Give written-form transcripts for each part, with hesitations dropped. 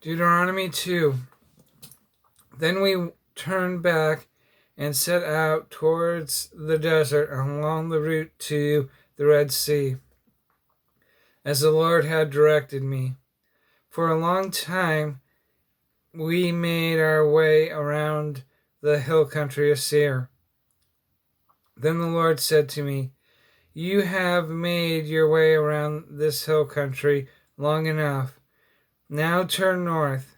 Deuteronomy 2. Then we turned back and set out towards the desert along the route to the Red Sea, as the Lord had directed me. For a long time we made our way around the hill country of Seir. Then the Lord said to me, "You have made your way around this hill country long enough. Now turn north.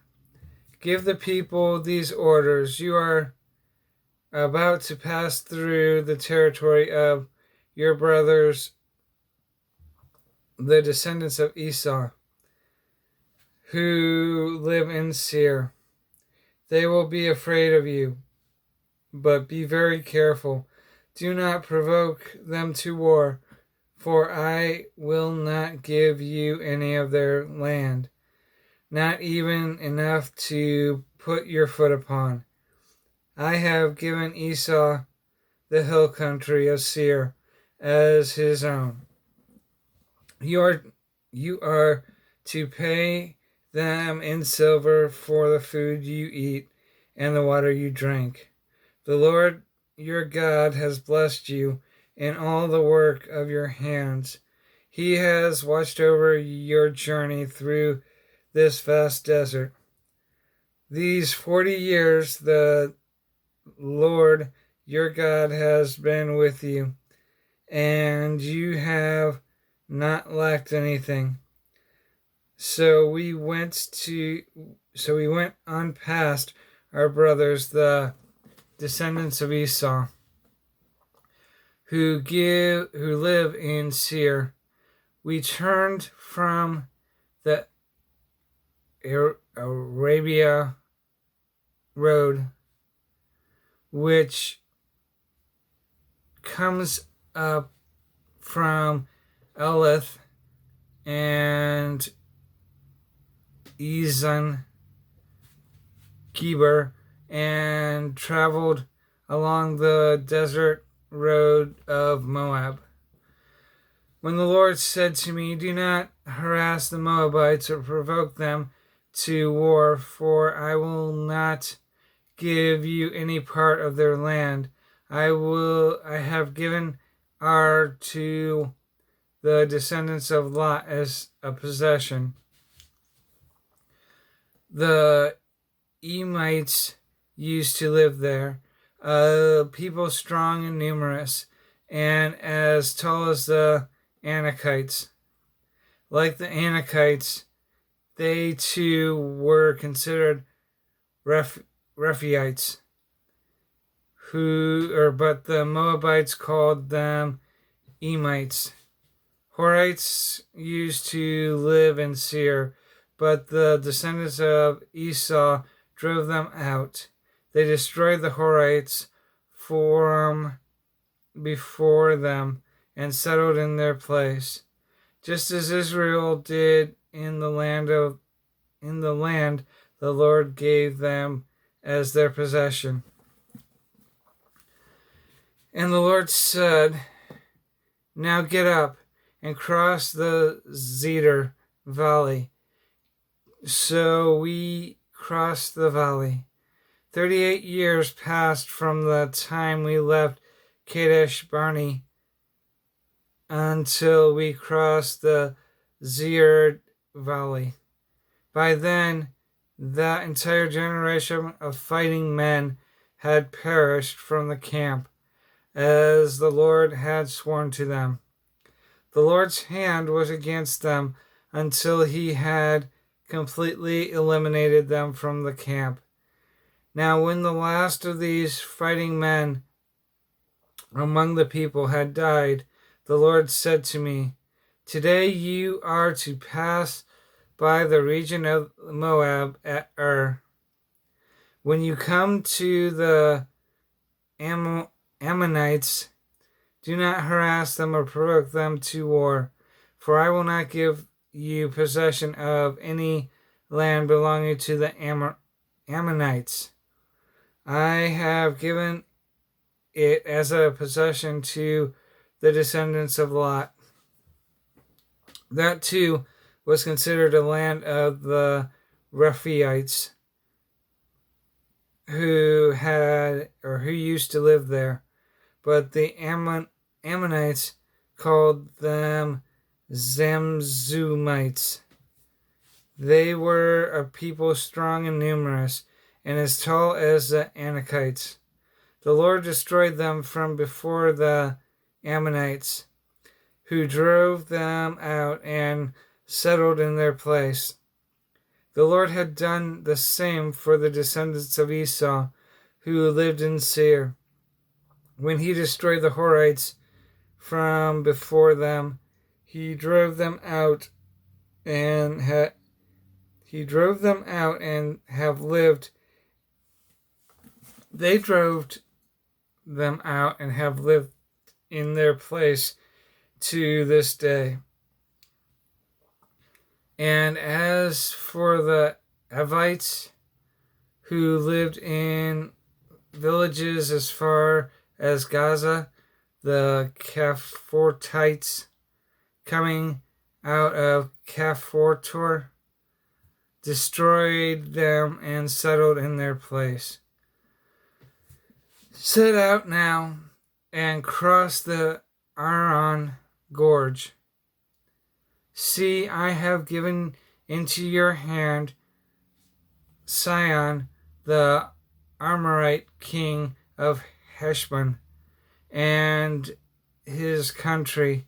Give the people these orders. You are about to pass through the territory of your brothers, the descendants of Esau, who live in Seir. They will be afraid of you, but be very careful. Do not provoke them to war, for I will not give you any of their land, not even enough to put your foot upon. I have given Esau the hill country of Seir as his own. You are to pay them in silver for the food you eat and the water you drink. The Lord your God has blessed you in all the work of your hands. He has watched over your journey through this vast desert. These 40 years the Lord your God has been with you, and you have not lacked anything. So we went on past our brothers, the descendants of Esau, who live in Seir. We turned from the Arabia road, which comes up from Elith and Ezon Geber, and traveled along the desert road of Moab. When the Lord said to me, "Do not harass the Moabites or provoke them to war, for I will not give you any part of their land. I have given Ar to the descendants of Lot as a possession." The Emites used to live there, a people strong and numerous, and as tall as the Anakites. Like the Anakites, they too were considered Rephaites, but the Moabites called them Emites. Horites used to live in Seir, but the descendants of Esau drove them out. They destroyed the Horites from before them and settled in their place, just as Israel did in the land the Lord gave them as their possession. And the Lord said, "Now get up and cross the Zedar Valley." So we crossed the valley. 38 years passed from the time we left Kadesh Barnea until we crossed the Zedar Valley. By then, that entire generation of fighting men had perished from the camp, as the Lord had sworn to them. The Lord's hand was against them until he had completely eliminated them from the camp. Now, when the last of these fighting men among the people had died, the Lord said to me, "Today you are to pass by the region of Moab at Ur. When you come to the Ammonites, do not harass them or provoke them to war, for I will not give you possession of any land belonging to the Ammonites. I have given it as a possession to the descendants of Lot." That too was considered a land of the Rephaites who used to live there, but the Ammonites called them Zamzumites. They were a people strong and numerous, and as tall as the Anakites. The Lord destroyed them from before the Ammonites, who drove them out and settled in their place. The Lord had done the same for the descendants of Esau, who lived in Seir. When he destroyed the Horites from before them, he drove them out and have lived. They drove them out and have lived in their place to this day. And as for the Avites, who lived in villages as far as Gaza, the Caphatorites coming out of Caphator destroyed them and settled in their place. Set out now and cross the Arnon Gorge. See, I have given into your hand Sihon, the Amorite king of Heshbon, and his country.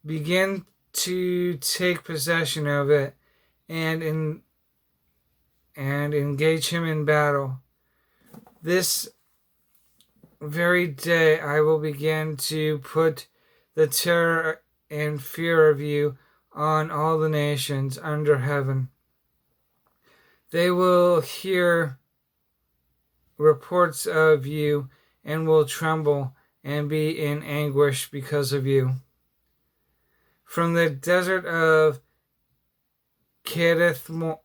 Begin to take possession of it and engage him in battle. This very day I will begin to put the terror and fear of you on all the nations under heaven. They will hear reports of you and will tremble and be in anguish because of you. From the desert of Kedmoth,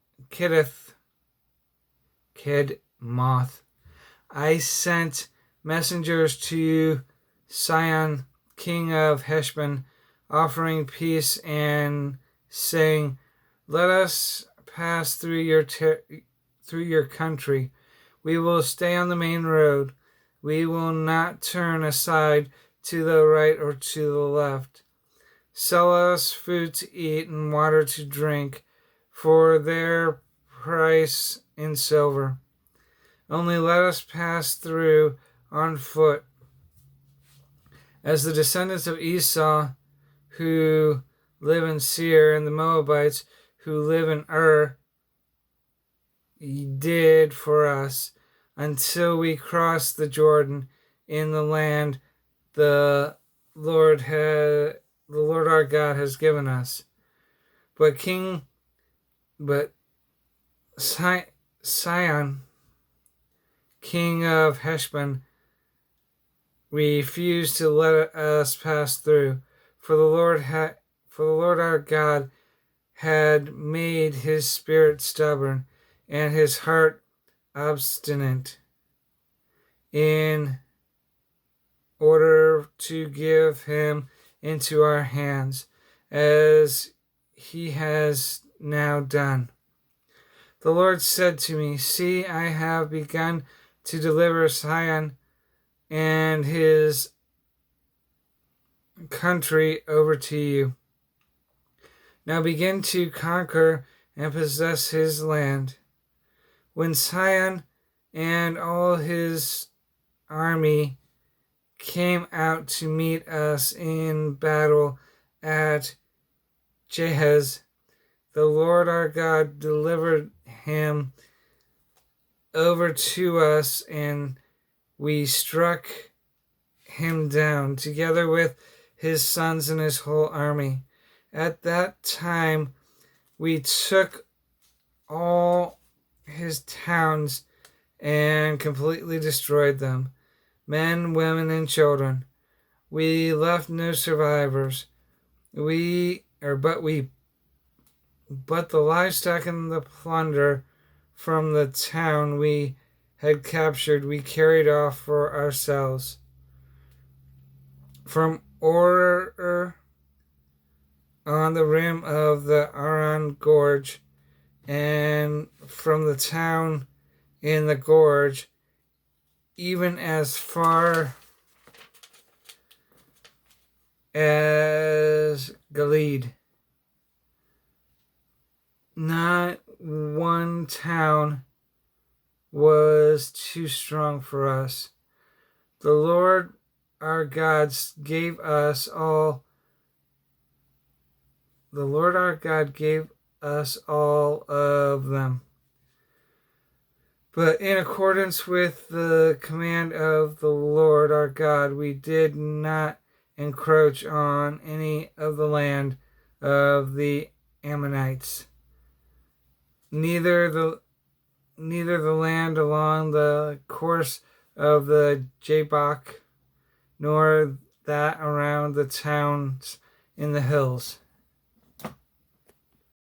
I sent messengers to Sihon, king of Heshbon, offering peace and saying, let us pass through your country. We will stay on the main road. We will not turn aside to the right or to the left. Sell us food to eat and water to drink for their price in silver. Only let us pass through on foot. As the descendants of Esau who live in Seir and the Moabites who live in Ur did for us until we crossed the Jordan in the land the Lord our God has given us. But Sihon, king of Heshbon, refused to let us pass through, for the Lord our God had made his spirit stubborn and his heart obstinate, in order to give him into our hands, as he has now done. The Lord said to me, see, I have begun to deliver Sihon and his country over to you. Now begin to conquer and possess his land. When Sihon and all his army came out to meet us in battle at Jahaz, the Lord our God delivered him over to us, and we struck him down, together with his sons and his whole army. At that time we took all his towns and completely destroyed them, men, women, and children. We left no survivors. But the livestock and the plunder from the town we had captured, we carried off for ourselves. From Ur on the rim of the Arnon Gorge and from the town in the gorge, even as far as Gilead. Not one town was too strong for us. The Lord our God gave us all. The Lord our God gave us all of them. But in accordance with the command of the Lord our God, we did not encroach on any of the land of the Ammonites, neither the land along the course of the Jabbok, nor that around the towns in the hills.